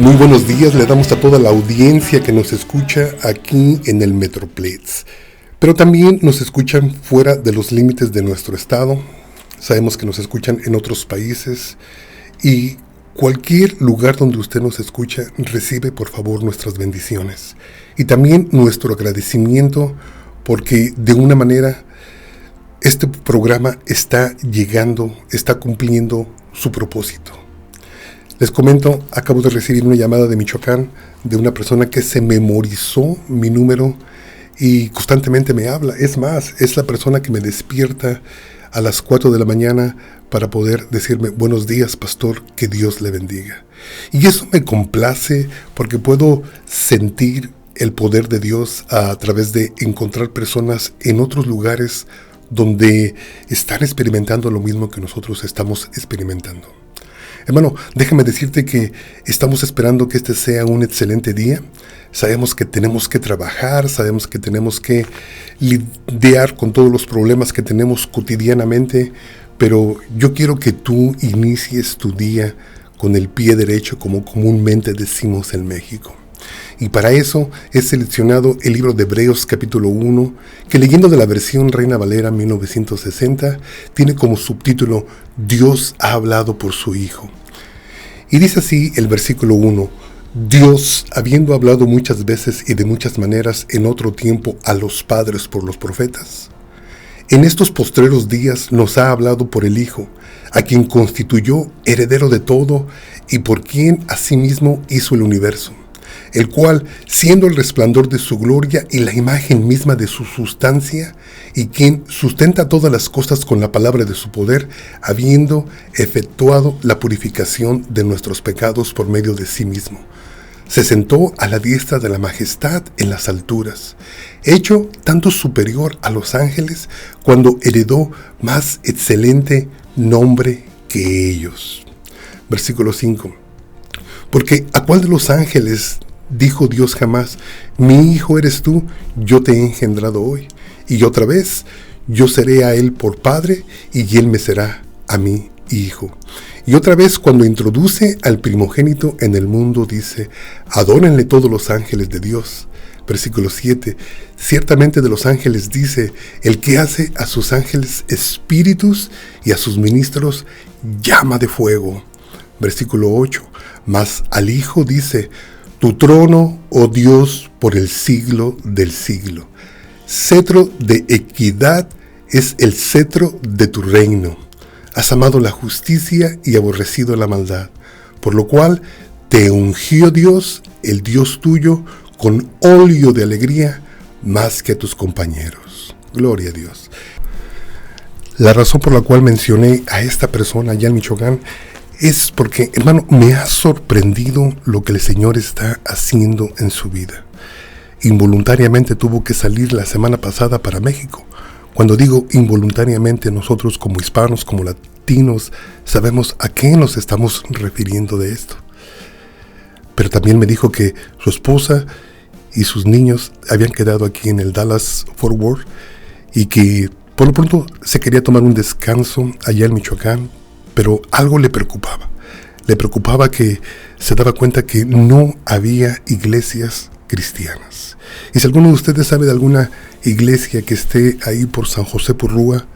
Muy buenos días, le damos a toda la audiencia que nos escucha aquí en el Metroplex, pero también nos escuchan fuera de los límites de nuestro estado. Sabemos que nos escuchan en otros países y cualquier lugar donde usted nos escucha, recibe por favor nuestras bendiciones y también nuestro agradecimiento, porque de una manera este programa está llegando, está cumpliendo su propósito. Les comento, acabo de recibir una llamada de Michoacán de una persona que se memorizó mi número y constantemente me habla. Es más, es la persona que me despierta a las 4 de la mañana para poder decirme: buenos días, pastor, que Dios le bendiga. Y eso me complace porque puedo sentir el poder de Dios a través de encontrar personas en otros lugares donde están experimentando lo mismo que nosotros estamos experimentando. Hermano, déjame decirte que estamos esperando que este sea un excelente día. Sabemos que tenemos que trabajar, sabemos que tenemos que lidiar con todos los problemas que tenemos cotidianamente, pero yo quiero que tú inicies tu día con el pie derecho, como comúnmente decimos en México. Y para eso he seleccionado el libro de Hebreos capítulo 1, que leyendo de la versión Reina Valera 1960, tiene como subtítulo: Dios ha hablado por su Hijo. Y dice así el versículo 1: Dios, habiendo hablado muchas veces y de muchas maneras en otro tiempo a los padres por los profetas, en estos postreros días nos ha hablado por el Hijo, a quien constituyó heredero de todo y por quien asimismo hizo el universo, el cual, siendo el resplandor de su gloria y la imagen misma de su sustancia, y quien sustenta todas las cosas con la palabra de su poder, habiendo efectuado la purificación de nuestros pecados por medio de sí mismo, se sentó a la diestra de la majestad en las alturas, hecho tanto superior a los ángeles, cuando heredó más excelente nombre que ellos. Versículo 5. Porque ¿a cuál de los ángeles dijo Dios jamás: mi hijo eres tú, yo te he engendrado hoy? Y otra vez: yo seré a él por padre, y él me será a mí hijo. Y otra vez, cuando introduce al primogénito en el mundo, dice: adórenle todos los ángeles de Dios. Versículo 7. Ciertamente de los ángeles dice: el que hace a sus ángeles espíritus y a sus ministros llama de fuego. Versículo 8. Mas al Hijo dice: tu trono, oh Dios, por el siglo del siglo. Cetro de equidad es el cetro de tu reino. Has amado la justicia y aborrecido la maldad, por lo cual te ungió Dios, el Dios tuyo, con óleo de alegría más que a tus compañeros. Gloria a Dios. La razón por la cual mencioné a esta persona allá en Michoacán es porque, hermano, me ha sorprendido lo que el Señor está haciendo en su vida. Involuntariamente tuvo que salir la semana pasada para México. Cuando digo involuntariamente, nosotros como hispanos, como latinos, sabemos a qué nos estamos refiriendo de esto. Pero también me dijo que su esposa y sus niños habían quedado aquí en el Dallas Fort Worth y que por lo pronto se quería tomar un descanso allá en Michoacán, pero algo le preocupaba. Le preocupaba que se daba cuenta que no había iglesias cristianas. Y si alguno de ustedes sabe de alguna iglesia que esté ahí por San José Purrúa,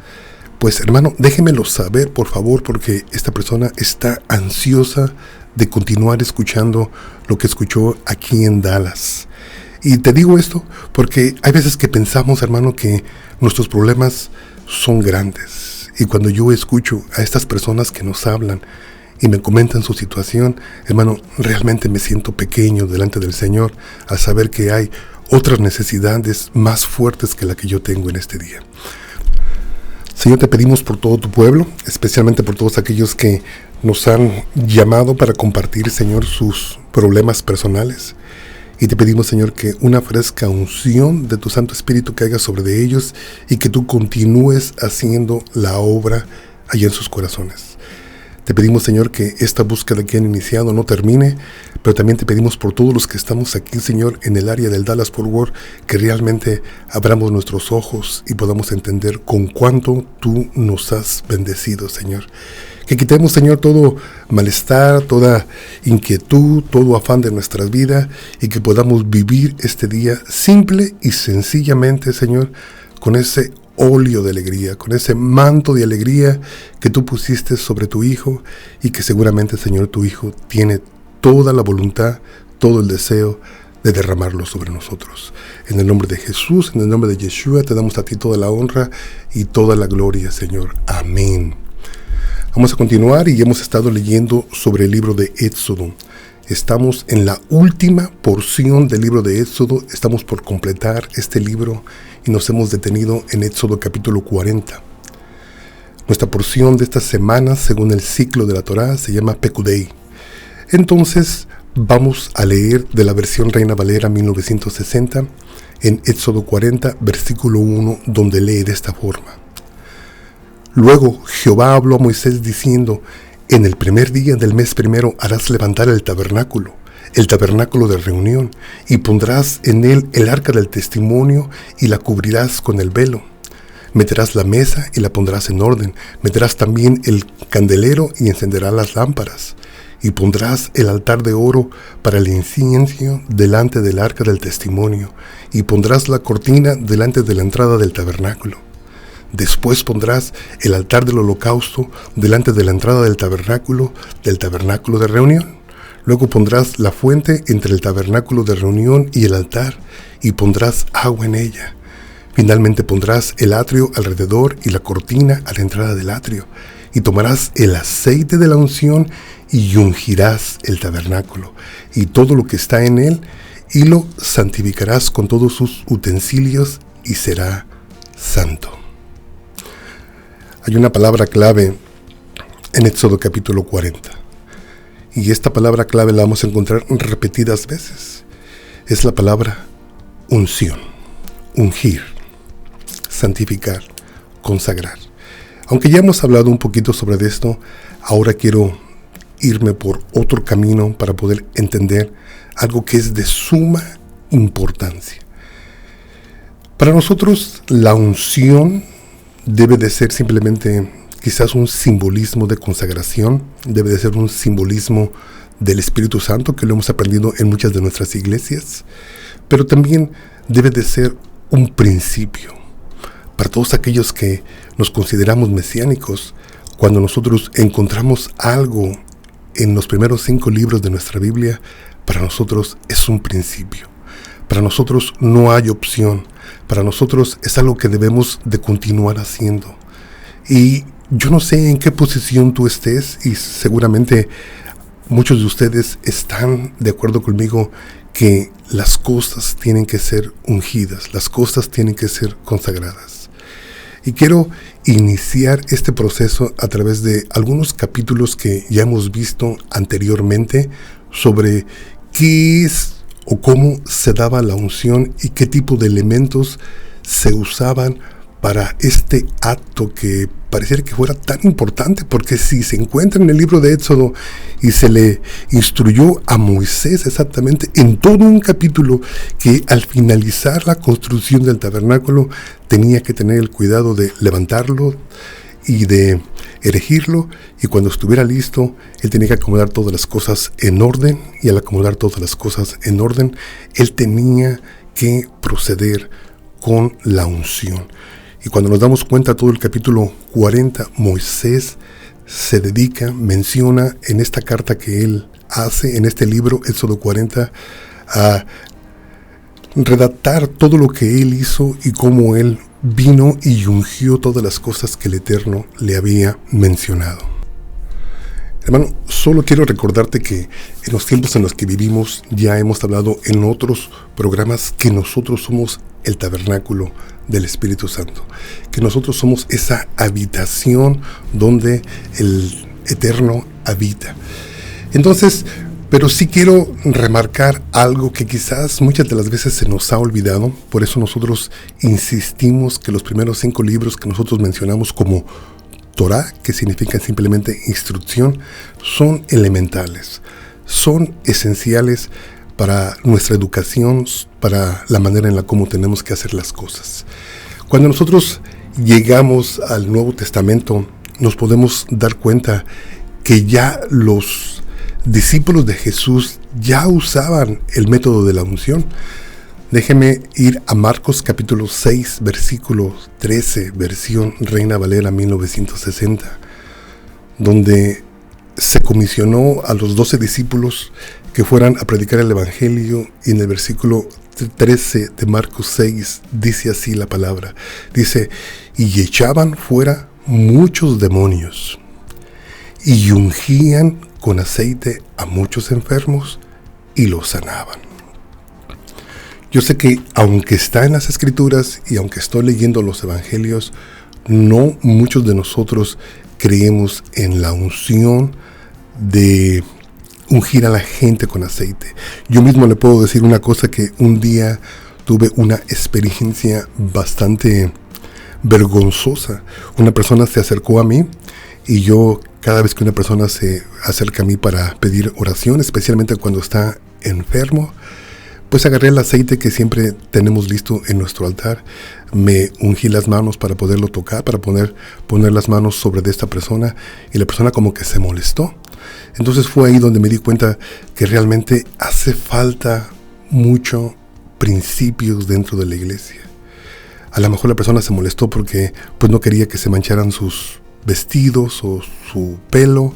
pues hermano, déjenmelo saber por favor, porque esta persona está ansiosa de continuar escuchando lo que escuchó aquí en Dallas. Y te digo esto porque hay veces que pensamos, hermano, que nuestros problemas son grandes. Y cuando yo escucho a estas personas que nos hablan y me comentan su situación, hermano, realmente me siento pequeño delante del Señor al saber que hay otras necesidades más fuertes que la que yo tengo en este día. Señor, te pedimos por todo tu pueblo, especialmente por todos aquellos que nos han llamado para compartir, Señor, sus problemas personales. Y te pedimos, Señor, que una fresca unción de tu Santo Espíritu caiga sobre ellos y que tú continúes haciendo la obra allá en sus corazones. Te pedimos, Señor, que esta búsqueda que han iniciado no termine, pero también te pedimos por todos los que estamos aquí, Señor, en el área del Dallas-Fort Worth, que realmente abramos nuestros ojos y podamos entender con cuánto tú nos has bendecido, Señor. Que quitemos, Señor, todo malestar, toda inquietud, todo afán de nuestras vidas y que podamos vivir este día simple y sencillamente, Señor, con ese óleo de alegría, con ese manto de alegría que tú pusiste sobre tu Hijo y que seguramente, Señor, tu Hijo tiene toda la voluntad, todo el deseo de derramarlo sobre nosotros. En el nombre de Jesús, en el nombre de Yeshua, te damos a ti toda la honra y toda la gloria, Señor. Amén. Vamos a continuar y hemos estado leyendo sobre el libro de Éxodo. Estamos en la última porción del libro de Éxodo. Estamos por completar este libro y nos hemos detenido en Éxodo capítulo 40. Nuestra porción de esta semana, según el ciclo de la Torá, se llama Pekudei. Entonces, vamos a leer de la versión Reina Valera 1960 en Éxodo 40, versículo 1, donde lee de esta forma. Luego Jehová habló a Moisés diciendo: en el primer día del mes primero harás levantar el tabernáculo de reunión, y pondrás en él el arca del testimonio y la cubrirás con el velo. Meterás la mesa y la pondrás en orden. Meterás también el candelero y encenderás las lámparas. Y pondrás el altar de oro para el incienso delante del arca del testimonio. Y pondrás la cortina delante de la entrada del tabernáculo. Después pondrás el altar del holocausto delante de la entrada del tabernáculo de reunión. Luego pondrás la fuente entre el tabernáculo de reunión y el altar, y pondrás agua en ella. Finalmente pondrás el atrio alrededor y la cortina a la entrada del atrio, y tomarás el aceite de la unción y ungirás el tabernáculo y todo lo que está en él, y lo santificarás con todos sus utensilios, y será santo. Hay una palabra clave en Éxodo capítulo 40. Y esta palabra clave la vamos a encontrar repetidas veces. Es la palabra unción, ungir, santificar, consagrar. Aunque ya hemos hablado un poquito sobre esto, ahora quiero irme por otro camino para poder entender algo que es de suma importancia. Para nosotros, la unción debe de ser simplemente quizás un simbolismo de consagración, debe de ser un simbolismo del Espíritu Santo, que lo hemos aprendido en muchas de nuestras iglesias, pero también debe de ser un principio. Para todos aquellos que nos consideramos mesiánicos, cuando nosotros encontramos algo en los primeros 5 libros de nuestra Biblia, para nosotros es un principio. Para nosotros no hay opción. Para nosotros es algo que debemos de continuar haciendo. Y yo no sé en qué posición tú estés, y seguramente muchos de ustedes están de acuerdo conmigo que las cosas tienen que ser ungidas, las cosas tienen que ser consagradas. Y quiero iniciar este proceso a través de algunos capítulos que ya hemos visto anteriormente sobre qué es o cómo se daba la unción y qué tipo de elementos se usaban para este acto que pareciera que fuera tan importante, porque si se encuentra en el libro de Éxodo y se le instruyó a Moisés exactamente en todo un capítulo que al finalizar la construcción del tabernáculo tenía que tener el cuidado de levantarlo y de erigirlo, y cuando estuviera listo él tenía que acomodar todas las cosas en orden, y al acomodar todas las cosas en orden él tenía que proceder con la unción. Y cuando nos damos cuenta, todo el capítulo 40, Moisés se dedica, menciona en esta carta que él hace, en este libro, Éxodo 40, a redactar todo lo que él hizo y cómo él vino y ungió todas las cosas que el Eterno le había mencionado. Hermano, solo quiero recordarte que en los tiempos en los que vivimos ya hemos hablado en otros programas que nosotros somos el tabernáculo del Espíritu Santo, que nosotros somos esa habitación donde el Eterno habita. Entonces, pero sí quiero remarcar algo que quizás muchas de las veces se nos ha olvidado. Por eso nosotros insistimos que los primeros 5 libros que nosotros mencionamos como Torah, que significa simplemente instrucción, son elementales, son esenciales para nuestra educación, para la manera en la cómo tenemos que hacer las cosas. Cuando nosotros llegamos al Nuevo Testamento, nos podemos dar cuenta que ya los discípulos de Jesús ya usaban el método de la unción. Déjeme ir a Marcos capítulo 6, versículo 13, versión Reina Valera 1960, donde se comisionó a los 12 discípulos que fueran a predicar el Evangelio, y en el versículo 13 de Marcos 6 dice así la palabra, dice, y echaban fuera muchos demonios, y ungían con aceite a muchos enfermos, y los sanaban. Yo sé que aunque está en las Escrituras y aunque estoy leyendo los Evangelios, no muchos de nosotros creemos en la unción de ungir a la gente con aceite. Yo mismo le puedo decir una cosa, que un día tuve una experiencia bastante vergonzosa. Una persona se acercó a mí, y yo, cada vez que una persona se acerca a mí para pedir oración, especialmente cuando está enfermo, pues agarré el aceite que siempre tenemos listo en nuestro altar, me ungí las manos para poderlo tocar, para poner las manos sobre de esta persona, y la persona como que se molestó. Entonces fue ahí donde me di cuenta que realmente hace falta mucho principios dentro de la iglesia. A lo mejor la persona se molestó porque pues no quería que se mancharan sus vestidos o su pelo,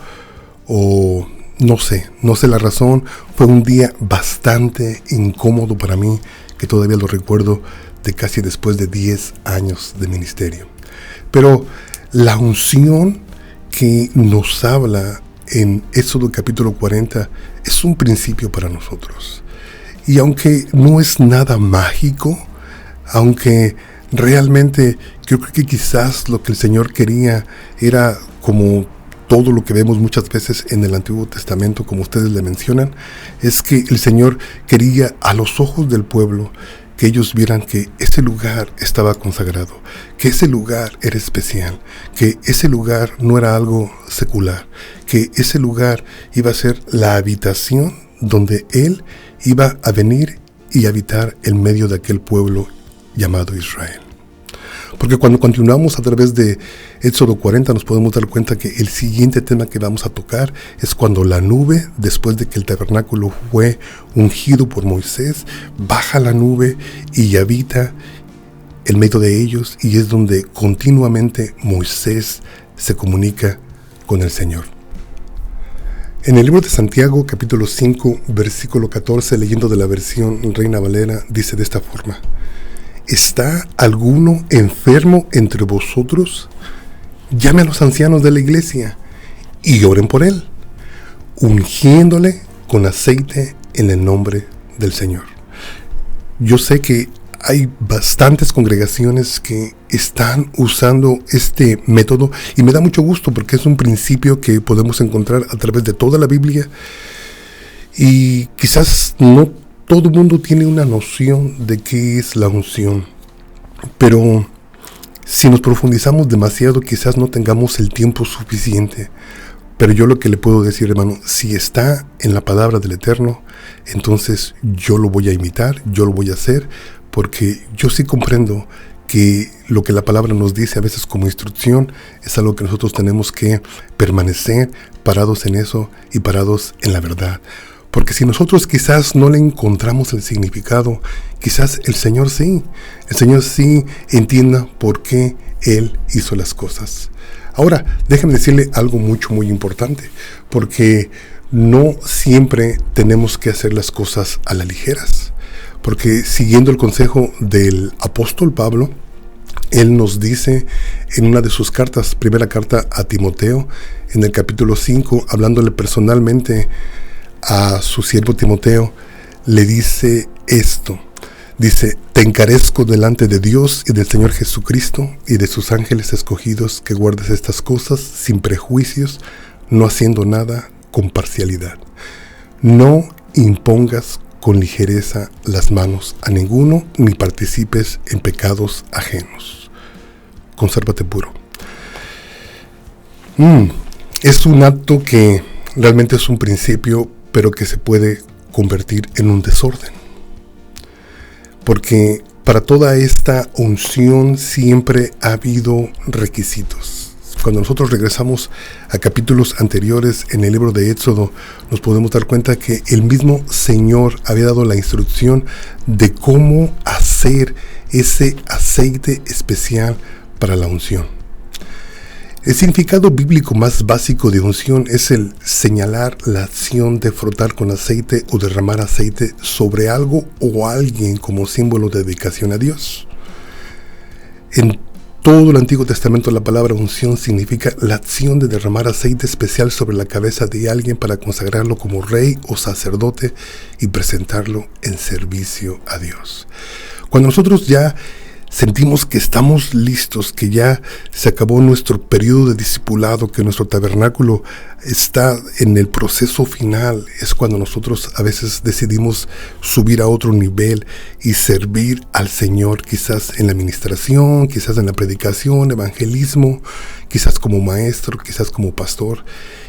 o no sé la razón. Fue un día bastante incómodo para mí, que todavía lo recuerdo, de casi después de 10 años de ministerio. Pero la unción que nos habla en Éxodo capítulo 40 es un principio para nosotros. Y aunque no es nada mágico, aunque realmente creo que quizás lo que el Señor quería era como todo lo que vemos muchas veces en el Antiguo Testamento, como ustedes le mencionan, es que el Señor quería a los ojos del pueblo que ellos vieran que ese lugar estaba consagrado, que ese lugar era especial, que ese lugar no era algo secular, que ese lugar iba a ser la habitación donde Él iba a venir y habitar en medio de aquel pueblo llamado Israel. Porque cuando continuamos a través de Éxodo 40 nos podemos dar cuenta que el siguiente tema que vamos a tocar es cuando la nube, después de que el tabernáculo fue ungido por Moisés, baja la nube y habita en medio de ellos, y es donde continuamente Moisés se comunica con el Señor. En el libro de Santiago, capítulo 5, versículo 14, leyendo de la versión Reina Valera, dice de esta forma: ¿está alguno enfermo entre vosotros? Llame a los ancianos de la iglesia y oren por él, ungiéndole con aceite en el nombre del Señor. Yo sé que hay bastantes congregaciones que están usando este método, y me da mucho gusto porque es un principio que podemos encontrar a través de toda la Biblia, y quizás no todo el mundo tiene una noción de qué es la unción, pero si nos profundizamos demasiado quizás no tengamos el tiempo suficiente. Pero yo lo que le puedo decir, hermano, si está en la palabra del Eterno, entonces yo lo voy a imitar, yo lo voy a hacer, porque yo sí comprendo que lo que la palabra nos dice a veces como instrucción es algo que nosotros tenemos que permanecer parados en eso y parados en la verdad. Porque si nosotros quizás no le encontramos el significado, quizás el Señor sí entienda por qué Él hizo las cosas. Ahora, déjenme decirle algo muy importante, porque no siempre tenemos que hacer las cosas a la ligeras. Porque siguiendo el consejo del apóstol Pablo, él nos dice en una de sus cartas, primera carta a Timoteo, en el capítulo 5, hablándole personalmente a su siervo Timoteo, le dice esto. Dice: te encarezco delante de Dios y del Señor Jesucristo y de sus ángeles escogidos, que guardes estas cosas sin prejuicios, no haciendo nada con parcialidad. No impongas con ligereza las manos a ninguno, ni participes en pecados ajenos. Consérvate puro. Es un acto que realmente es un principio, pero que se puede convertir en un desorden. Porque para toda esta unción siempre ha habido requisitos. Cuando nosotros regresamos a capítulos anteriores en el libro de Éxodo, nos podemos dar cuenta que el mismo Señor había dado la instrucción de cómo hacer ese aceite especial para la unción. El significado bíblico más básico de unción es el señalar la acción de frotar con aceite o derramar aceite sobre algo o alguien como símbolo de dedicación a Dios. En todo el Antiguo Testamento la palabra unción significa la acción de derramar aceite especial sobre la cabeza de alguien para consagrarlo como rey o sacerdote y presentarlo en servicio a Dios. Cuando nosotros ya sentimos que estamos listos, que ya se acabó nuestro periodo de discipulado, que nuestro tabernáculo está en el proceso final, es cuando nosotros a veces decidimos subir a otro nivel y servir al Señor, quizás en la administración, quizás en la predicación, evangelismo, quizás como maestro, quizás como pastor.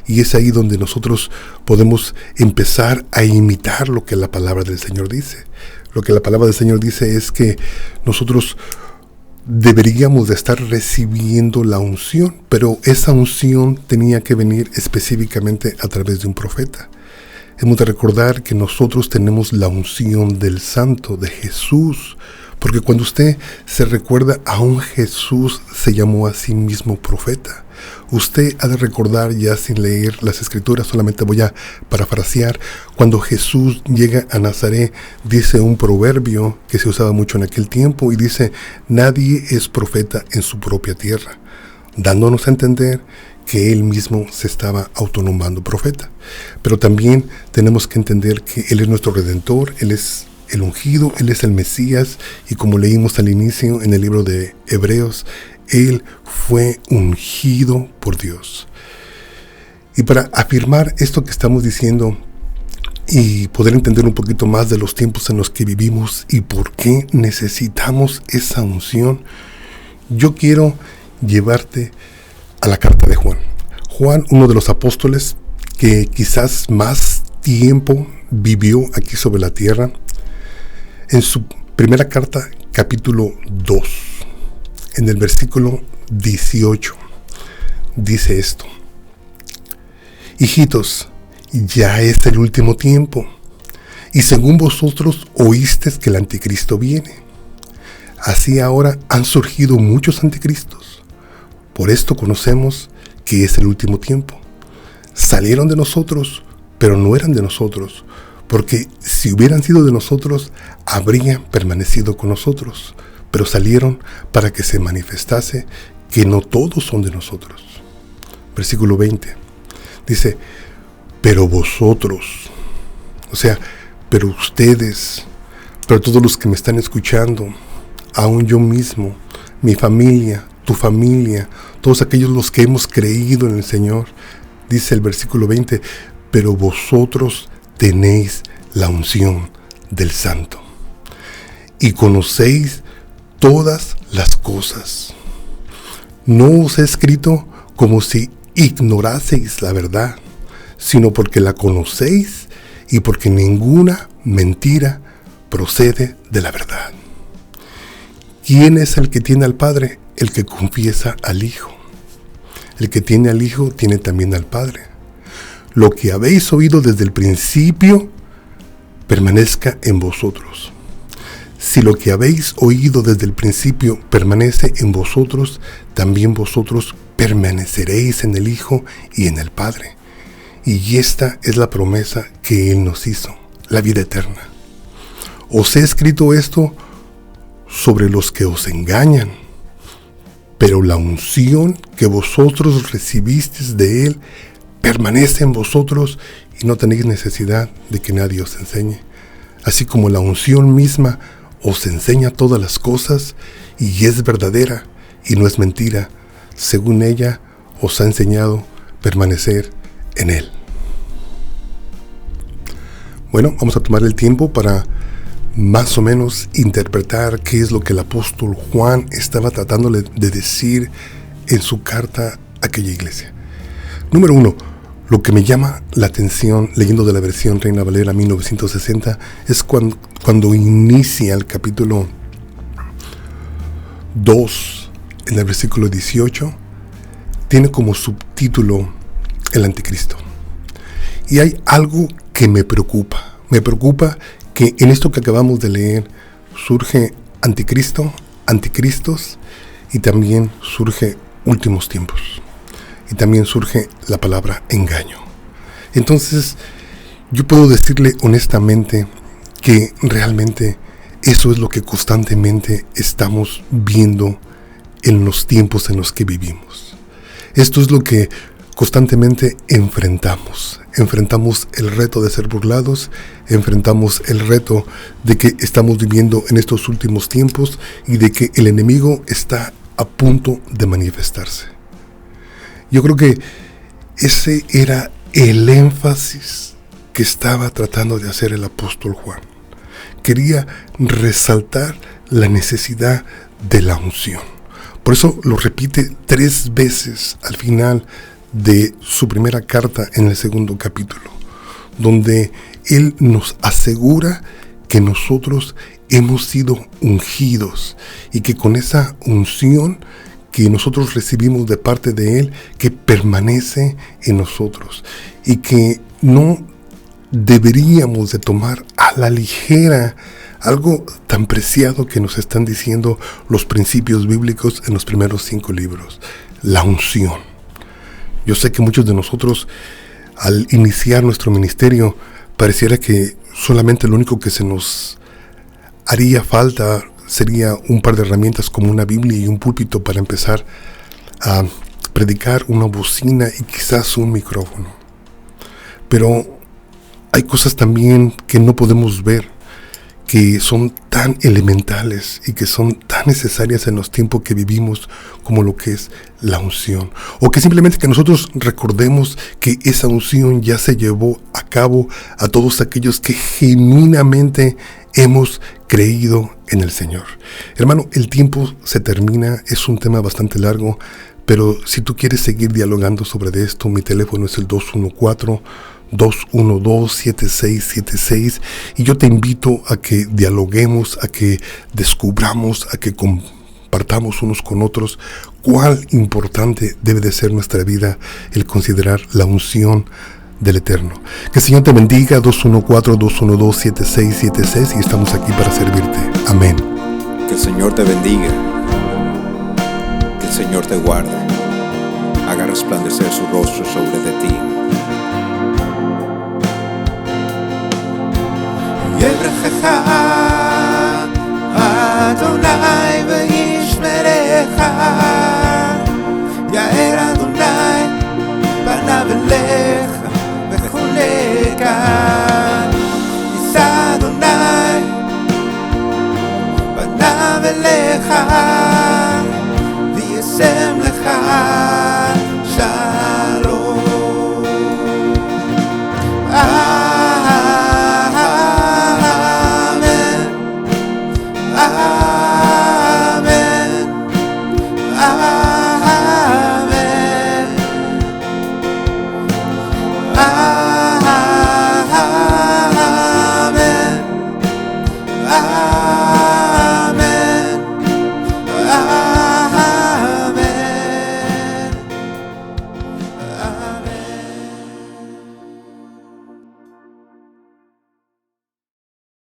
Y es ahí donde nosotros podemos empezar a imitar lo que la palabra del Señor dice. Lo que la palabra del Señor dice es que nosotros deberíamos de estar recibiendo la unción, pero esa unción tenía que venir específicamente a través de un profeta. Hemos de recordar que nosotros tenemos la unción del Santo, de Jesús, porque cuando usted se recuerda a un Jesús, se llamó a sí mismo profeta. Usted ha de recordar, ya sin leer las escrituras, solamente voy a parafrasear, cuando Jesús llega a Nazaret, dice un proverbio que se usaba mucho en aquel tiempo y dice: nadie es profeta en su propia tierra, dándonos a entender que él mismo se estaba autonombrando profeta. Pero también tenemos que entender que él es nuestro Redentor, él es el ungido, él es el Mesías, y como leímos al inicio en el libro de Hebreos, él fue ungido por Dios. Y para afirmar esto que estamos diciendo y poder entender un poquito más de los tiempos en los que vivimos y por qué necesitamos esa unción, yo quiero llevarte a la carta de Juan. Juan, uno de los apóstoles que quizás más tiempo vivió aquí sobre la tierra, en su primera carta, capítulo 2, en el versículo 18, dice esto: hijitos, ya es el último tiempo, y según vosotros oísteis que el anticristo viene. Así ahora han surgido muchos anticristos. Por esto conocemos que es el último tiempo. Salieron de nosotros, pero no eran de nosotros, porque si hubieran sido de nosotros, habrían permanecido con nosotros, pero salieron para que se manifestase que no todos son de nosotros. Versículo 20 dice: pero vosotros, o sea, pero ustedes, pero todos los que me están escuchando, aún yo mismo, mi familia, tu familia, todos aquellos los que hemos creído en el Señor, dice el versículo 20, pero vosotros tenéis la unción del Santo y conocéis todas las cosas. No os he escrito como si ignoraseis la verdad, sino porque la conocéis y porque ninguna mentira procede de la verdad. ¿Quién es el que tiene al Padre? El que confiesa al Hijo. El que tiene al Hijo tiene también al Padre. Lo que habéis oído desde el principio permanezca en vosotros. Si lo que habéis oído desde el principio permanece en vosotros, también vosotros permaneceréis en el Hijo y en el Padre. Y esta es la promesa que Él nos hizo, la vida eterna. Os he escrito esto sobre los que os engañan, pero la unción que vosotros recibisteis de Él permanece en vosotros y no tenéis necesidad de que nadie os enseñe. Así como la unción misma os enseña todas las cosas y es verdadera y no es mentira, según ella os ha enseñado permanecer en Él. Bueno, vamos a tomar el tiempo para más o menos interpretar qué es lo que el apóstol Juan estaba tratándole de decir en su carta a aquella iglesia. Número uno, lo que me llama la atención leyendo de la versión Reina Valera 1960 es cuando inicia el capítulo 2, en el versículo 18, tiene como subtítulo el anticristo. Y hay algo que me preocupa. Me preocupa que en esto que acabamos de leer surge anticristo, anticristos, y también surge últimos tiempos. Y también surge la palabra engaño. Entonces, yo puedo decirle honestamente que realmente eso es lo que constantemente estamos viendo en los tiempos en los que vivimos. Esto es lo que constantemente enfrentamos. Enfrentamos el reto de ser burlados, enfrentamos el reto de que estamos viviendo en estos últimos tiempos y de que el enemigo está a punto de manifestarse. Yo creo que ese era el énfasis que estaba tratando de hacer el apóstol Juan. Quería resaltar la necesidad de la unción. Por eso lo repite 3 veces al final de su primera carta en el segundo capítulo, donde él nos asegura que nosotros hemos sido ungidos y que con esa unción que nosotros recibimos de parte de él, que permanece en nosotros y que no deberíamos de tomar a la ligera algo tan preciado que nos están diciendo los principios bíblicos en los primeros 5 libros, la unción. Yo sé que muchos de nosotros, al iniciar nuestro ministerio, pareciera que solamente lo único que se nos haría falta sería un par de herramientas como una Biblia y un púlpito para empezar a predicar, una bocina y quizás un micrófono. Pero hay cosas también que no podemos ver, que son tan elementales y que son tan necesarias en los tiempos que vivimos, como lo que es la unción. O que simplemente que nosotros recordemos que esa unción ya se llevó a cabo a todos aquellos que genuinamente hemos creído en el Señor. Hermano, el tiempo se termina, es un tema bastante largo, pero si tú quieres seguir dialogando sobre esto, mi teléfono es el 214-212-7676 y yo te invito a que dialoguemos, a que descubramos, a que compartamos unos con otros cuál importante debe de ser nuestra vida el considerar la unción del Eterno. Que el Señor te bendiga. 214-212-7676 y estamos aquí para servirte. Amén. Que el Señor te bendiga, que el Señor te guarde, haga resplandecer su rostro sobre de ti. יברכך אדוני וישמרך, יאר אדוני פניו אליך וחונקה, יישא אדוני פניו אליך וישם לך